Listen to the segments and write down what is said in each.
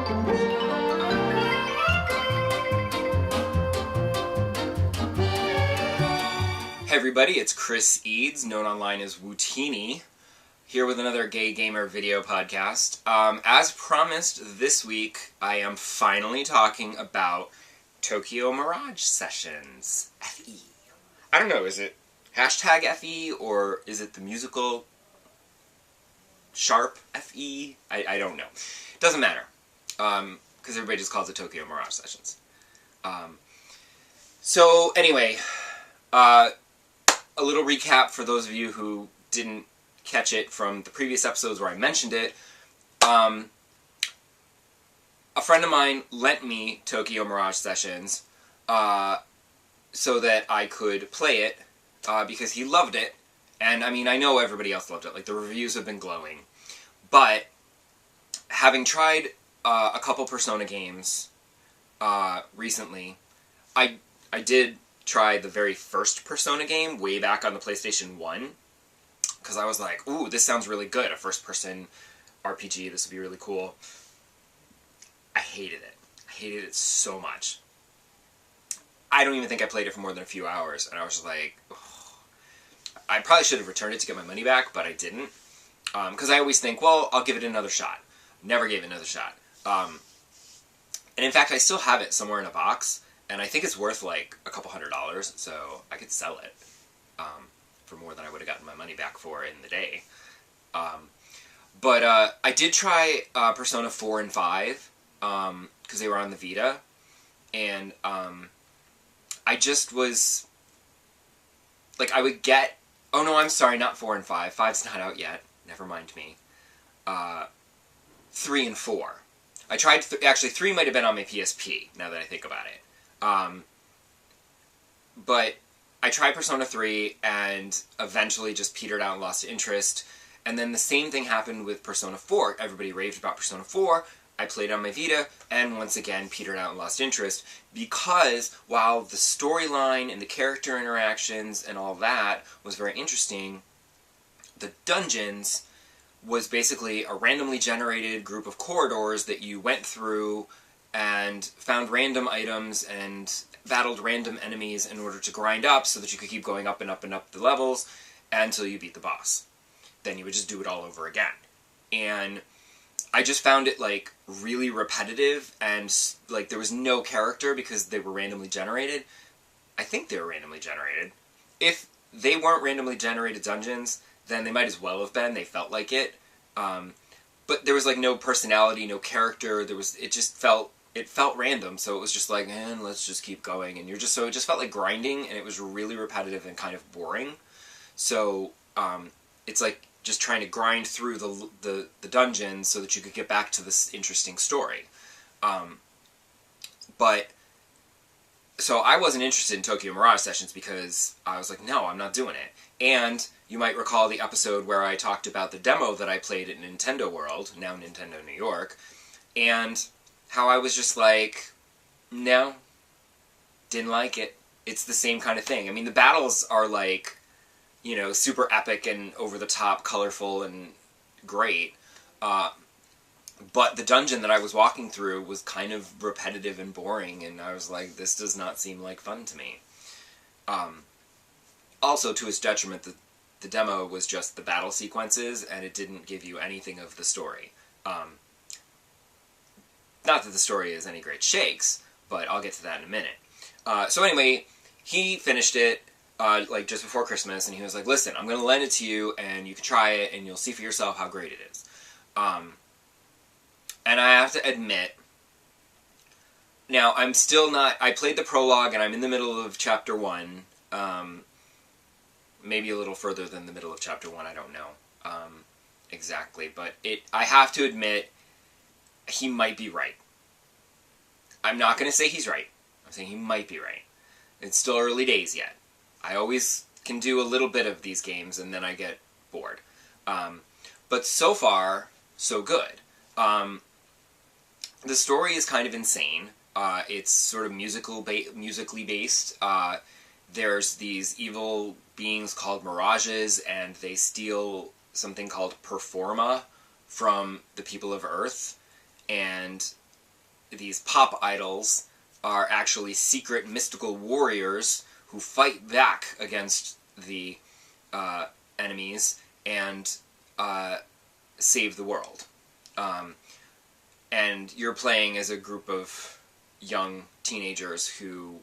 Hey everybody, it's Chris Eads, known online as Wootini, here with another Gay Gamer video podcast. As promised, this week I am finally talking about Tokyo Mirage Sessions. FE. I don't know, is it hashtag FE or is it the musical sharp FE? I don't know. Doesn't matter, because everybody just calls it Tokyo Mirage Sessions. So anyway, a little recap for those of you who didn't catch it from the previous episodes where I mentioned it. A friend of mine lent me Tokyo Mirage Sessions so that I could play it because he loved it. And I mean, I know everybody else loved it. Like, the reviews have been glowing. But having tried a couple Persona games recently, I did try the very first Persona game way back on the PlayStation 1, because I was like, ooh, this sounds really good, a first-person RPG, this would be really cool. I hated it. I hated it so much. I don't even think I played it for more than a few hours, and I was just like, oh. I probably should have returned it to get my money back, but I didn't, because I always think, well, I'll give it another shot. Never gave it another shot. And in fact, I still have it somewhere in a box, and I think it's worth like a couple $100, so I could sell it for more than I would have gotten my money back for in the day. But I did try Persona 4 and 5, because they were on the Vita, and I just was, like, I would get, oh no, I'm sorry, not 4 and 5, 5's not out yet, never mind me, 3 and 4. I tried, actually 3 might have been on my PSP, now that I think about it. But I tried Persona 3 and eventually just petered out and lost interest. And then the same thing happened with Persona 4. Everybody raved about Persona 4. I played it on my Vita and once again petered out and lost interest, because while the storyline and the character interactions and all that was very interesting, the dungeons was basically a randomly generated group of corridors that you went through and found random items and battled random enemies in order to grind up so that you could keep going up and up and up the levels until you beat the boss. Then you would just do it all over again. And I just found it, like, really repetitive, and, like, there was no character because they were randomly generated. I think they were randomly generated. If they weren't randomly generated dungeons, then they might as well have been. They felt like it. But there was, like, no personality, no character. It felt random, so it was just like, let's just keep going. And so it just felt like grinding, and it was really repetitive and kind of boring. So, it's like just trying to grind through the dungeons so that you could get back to this interesting story. So I wasn't interested in Tokyo Mirage Sessions because I was like, no, I'm not doing it. And you might recall the episode where I talked about the demo that I played at Nintendo World, now Nintendo New York, and how I was just like, no, didn't like it. It's the same kind of thing. I mean, the battles are like, you know, super epic and over-the-top, colorful, and great. But the dungeon that I was walking through was kind of repetitive and boring, and I was like, this does not seem like fun to me. Also, to its detriment, the demo was just the battle sequences, and it didn't give you anything of the story. Not that the story is any great shakes, but I'll get to that in a minute. So anyway, he finished it, like, just before Christmas, and he was like, listen, I'm going to lend it to you, and you can try it, and you'll see for yourself how great it is. And I have to admit, now, I'm still not, I played the prologue, and I'm in the middle of Chapter 1, maybe a little further than the middle of Chapter 1, I don't know exactly, but I have to admit, he might be right. I'm not going to say he's right. I'm saying he might be right. It's still early days yet. I always can do a little bit of these games, and then I get bored. But so far, so good. The story is kind of insane. It's sort of musically based. There's these evil beings called mirages, and they steal something called performa from the people of Earth, and these pop idols are actually secret mystical warriors who fight back against the enemies and save the world. And you're playing as a group of young teenagers who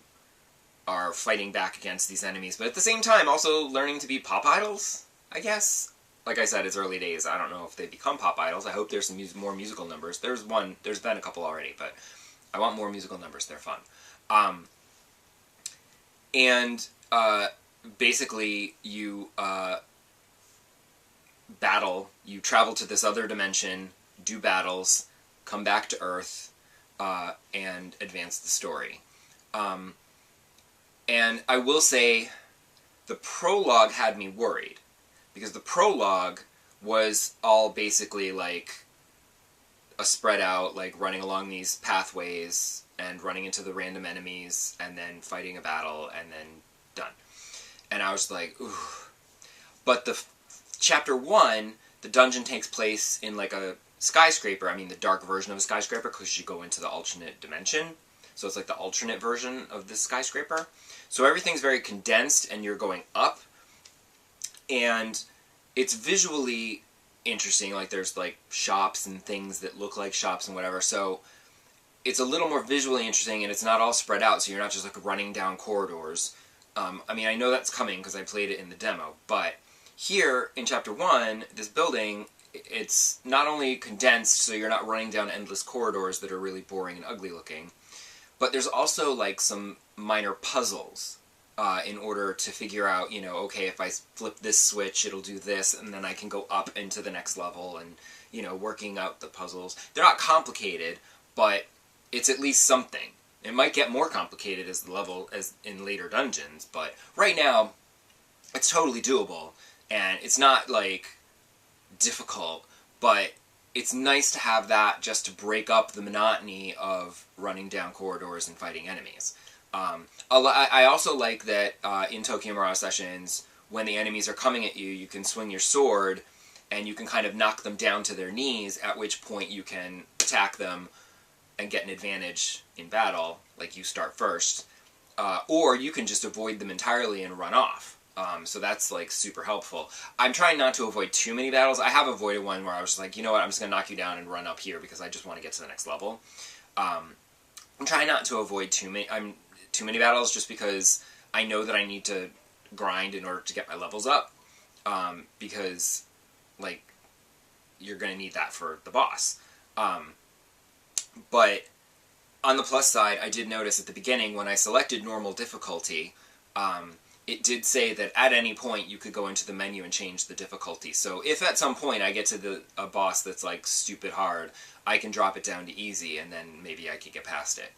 are fighting back against these enemies, but at the same time also learning to be pop idols, I guess. Like I said, it's early days. I don't know if they become pop idols. I hope there's some more musical numbers. There's been a couple already, but I want more musical numbers. They're fun. Basically, you battle. You travel to this other dimension, do battles, come back to Earth, and advance the story. And I will say, the prologue had me worried, because the prologue was all basically like a spread out, like running along these pathways and running into the random enemies and then fighting a battle and then done. And I was like, ooh. But the chapter 1, the dungeon takes place in like a skyscraper. I mean, the dark version of a skyscraper, because you go into the alternate dimension. So it's like the alternate version of this skyscraper. So everything's very condensed and you're going up. And it's visually interesting. Like there's like shops and things that look like shops and whatever. So it's a little more visually interesting and it's not all spread out. So you're not just like running down corridors. I mean, I know that's coming because I played it in the demo. But here in chapter 1, this building, it's not only condensed so you're not running down endless corridors that are really boring and ugly looking, but there's also like some minor puzzles in order to figure out, you know, okay, if I flip this switch, it'll do this, and then I can go up into the next level, and, you know, working out the puzzles. They're not complicated, but it's at least something. It might get more complicated as the level, as in later dungeons, but right now, it's totally doable, and it's not, like, difficult, but it's nice to have that just to break up the monotony of running down corridors and fighting enemies. I also like that in Tokyo Mirage Sessions, when the enemies are coming at you, you can swing your sword and you can kind of knock them down to their knees, at which point you can attack them and get an advantage in battle, like you start first. Or you can just avoid them entirely and run off. So that's like super helpful. I'm trying not to avoid too many battles. I have avoided one where I was just like, you know what, I'm just going to knock you down and run up here because I just want to get to the next level. I'm trying not to avoid too many battles just because I know that I need to grind in order to get my levels up. Because, like, you're going to need that for the boss. But on the plus side, I did notice at the beginning when I selected normal difficulty, it did say that at any point you could go into the menu and change the difficulty. So if at some point I get to a boss that's like stupid hard, I can drop it down to easy and then maybe I could get past it.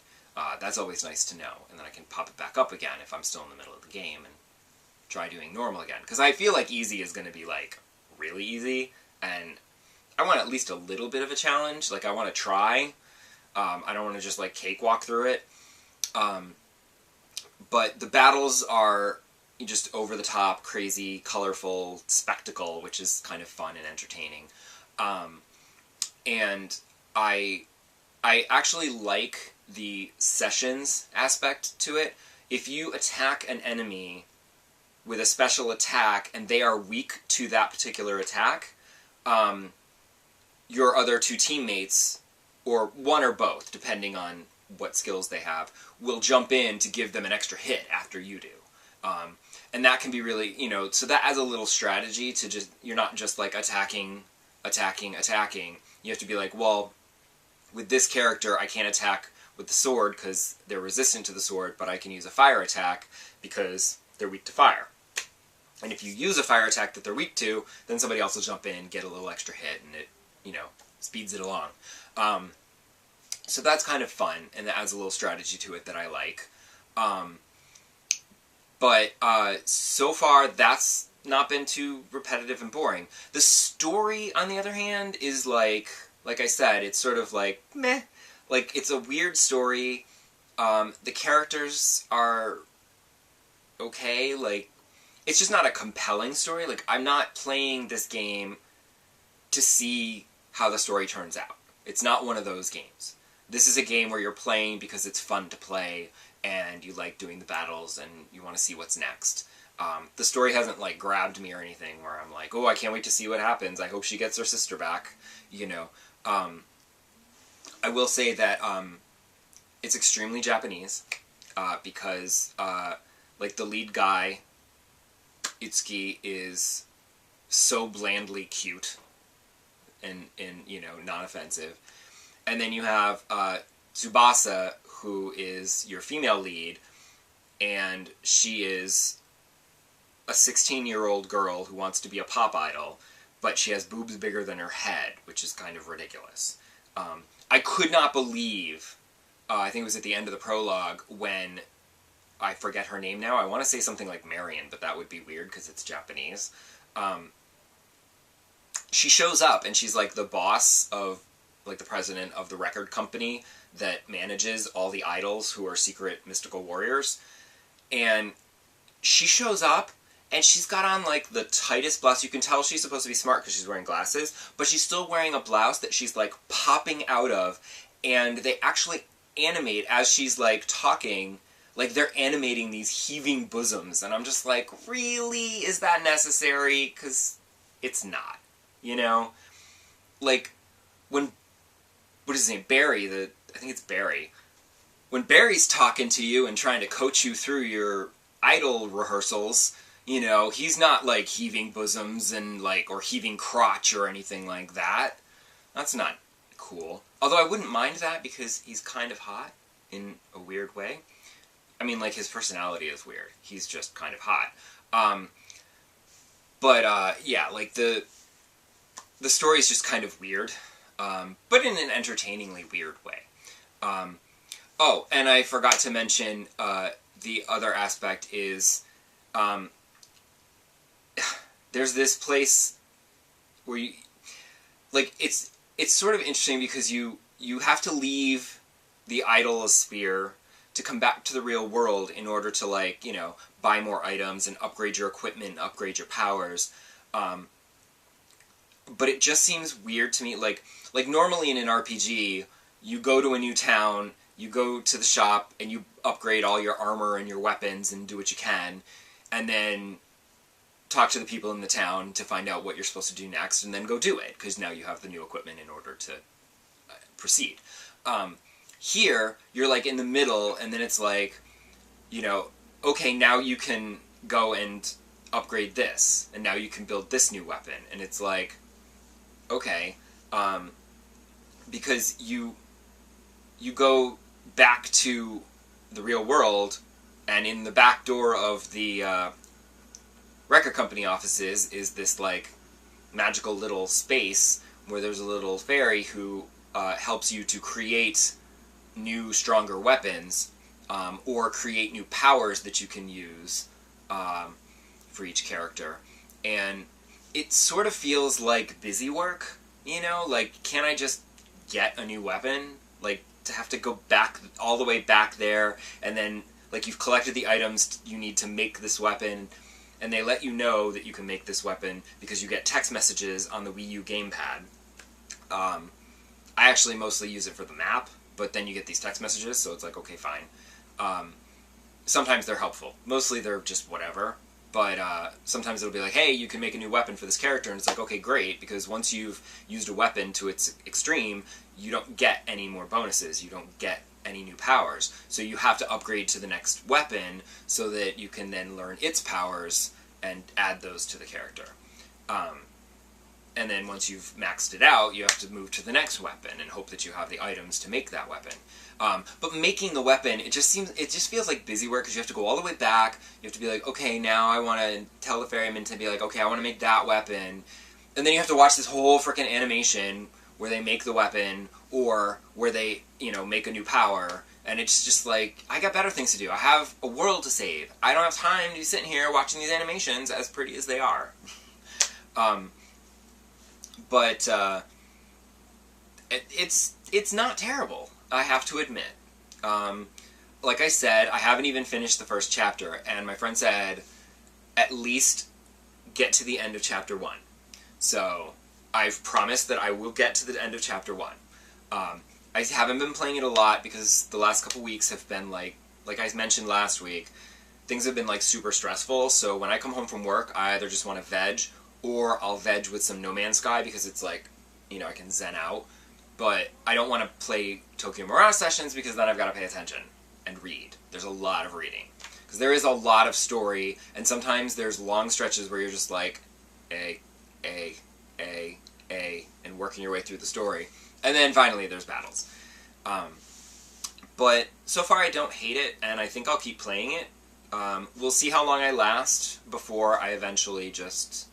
That's always nice to know. And then I can pop it back up again if I'm still in the middle of the game and try doing normal again. Because I feel like easy is going to be like really easy, and I want at least a little bit of a challenge. Like I want to try. I don't want to just like cakewalk through it. But the battles are just over-the-top, crazy, colorful spectacle, which is kind of fun and entertaining. And I actually like the sessions aspect to it. If you attack an enemy with a special attack and they are weak to that particular attack, your other two teammates, or one or both, depending on what skills they have, will jump in to give them an extra hit after you do. And that can be really, you know, so that adds a little strategy to just, you're not just like attacking. You have to be like, well, with this character I can't attack with the sword because they're resistant to the sword, but I can use a fire attack because they're weak to fire. And if you use a fire attack that they're weak to, then somebody else will jump in, get a little extra hit, and it, you know, speeds it along. So that's kind of fun, and that adds a little strategy to it that I like. But so far, that's not been too repetitive and boring. The story, on the other hand, is like I said, it's sort of like, meh. Like, it's a weird story. The characters are okay. Like, it's just not a compelling story. Like, I'm not playing this game to see how the story turns out. It's not one of those games. this is a game where you're playing because it's fun to play, and you like doing the battles, and you want to see what's next. The story hasn't, like, grabbed me or anything where I'm like, oh, I can't wait to see what happens. I hope she gets her sister back, you know. I will say that it's extremely Japanese, because, like, the lead guy, Itsuki, is so blandly cute and you know, non-offensive. And then you have Tsubasa, who is your female lead, and she is a 16-year-old girl who wants to be a pop idol, but she has boobs bigger than her head, which is kind of ridiculous. I could not believe, I think it was at the end of the prologue, when, I forget her name now, I want to say something like Marion, but that would be weird because it's Japanese. She shows up, and she's like the boss of, like, the president of the record company that manages all the idols who are secret mystical warriors. And she shows up, and she's got on, like, the tightest blouse. You can tell she's supposed to be smart because she's wearing glasses, but she's still wearing a blouse that she's, like, popping out of, and they actually animate as she's, like, talking, like, they're animating these heaving bosoms, and I'm just like, really? Is that necessary? Because it's not, you know? Like, when, what is his name, Barry, I think it's Barry, when Barry's talking to you and trying to coach you through your idol rehearsals, you know, he's not, like, heaving bosoms and, like, or heaving crotch or anything like that. That's not cool. Although I wouldn't mind that because he's kind of hot in a weird way. I mean, like, his personality is weird. He's just kind of hot. Yeah, like, the story's just kind of weird, but in an entertainingly weird way. Oh, and I forgot to mention, the other aspect is, there's this place where you, like, it's sort of interesting because you have to leave the idol sphere to come back to the real world in order to, like, you know, buy more items and upgrade your equipment and upgrade your powers. But it just seems weird to me, like normally in an RPG, you go to a new town, you go to the shop, and you upgrade all your armor and your weapons and do what you can, and then talk to the people in the town to find out what you're supposed to do next, and then go do it, because now you have the new equipment in order to proceed. Here, you're, like, in the middle, and then it's like, you know, okay, now you can go and upgrade this, and now you can build this new weapon, and it's like, okay, because you go back to the real world, and in the back door of the record company offices is this, like, magical little space where there's a little fairy who helps you to create new, stronger weapons, or create new powers that you can use for each character. And it sort of feels like busy work, you know? Like, can't I just get a new weapon? Like, to have to go back, all the way back there, and then, like, you've collected the items you need to make this weapon, and they let you know that you can make this weapon because you get text messages on the Wii U gamepad. I actually mostly use it for the map, but then you get these text messages, so it's like, okay, fine. Sometimes they're helpful. Mostly they're just whatever. But sometimes it'll be like, hey, you can make a new weapon for this character, and it's like, okay, great, because once you've used a weapon to its extreme, you don't get any more bonuses. You don't get any new powers. So you have to upgrade to the next weapon so that you can then learn its powers and add those to the character. And then once you've maxed it out, you have to move to the next weapon and hope that you have the items to make that weapon. But making the weapon, it just feels like busy work because you have to go all the way back. You have to be like, okay, now I want to tell the ferryman to be like, okay, I want to make that weapon. And then you have to watch this whole frickin' animation where they make the weapon or where they, you know, make a new power. And it's just like, I got better things to do. I have a world to save. I don't have time to be sitting here watching these animations, as pretty as they are. But it's not terrible, I have to admit. Like I said, I haven't even finished the first chapter, and my friend said, at least get to the end of chapter 1. So, I've promised that I will get to the end of chapter 1. I haven't been playing it a lot because the last couple weeks have been like I mentioned last week, things have been like super stressful, so when I come home from work, I either just want to veg, or I'll veg with some No Man's Sky because it's like, you know, I can zen out. But I don't want to play Tokyo Mirage Sessions because then I've got to pay attention and read. There's a lot of reading. Because there is a lot of story, and sometimes there's long stretches where you're just like, A, and working your way through the story. And then finally there's battles. But so far I don't hate it, and I think I'll keep playing it. We'll see how long I last before I eventually just...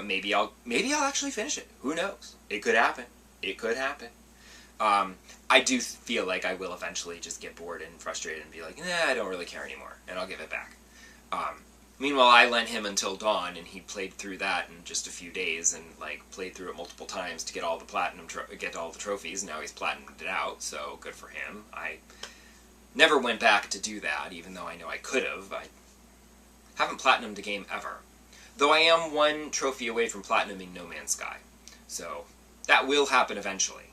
maybe I'll actually finish it. Who knows? It could happen. It could happen. I do feel like I will eventually just get bored and frustrated and be like, nah, I don't really care anymore, and I'll give it back. Meanwhile, I lent him Until Dawn, and he played through that in just a few days, and like played through it multiple times to get all the get all the trophies. Now he's platinumed it out, so good for him. I never went back to do that, even though I know I could have. I haven't platinumed a game ever, though I am one trophy away from platinuming No Man's Sky, so that will happen eventually.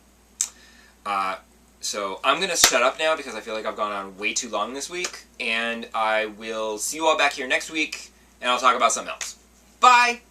So I'm going to shut up now because I feel like I've gone on way too long this week, and I will see you all back here next week, and I'll talk about something else. Bye!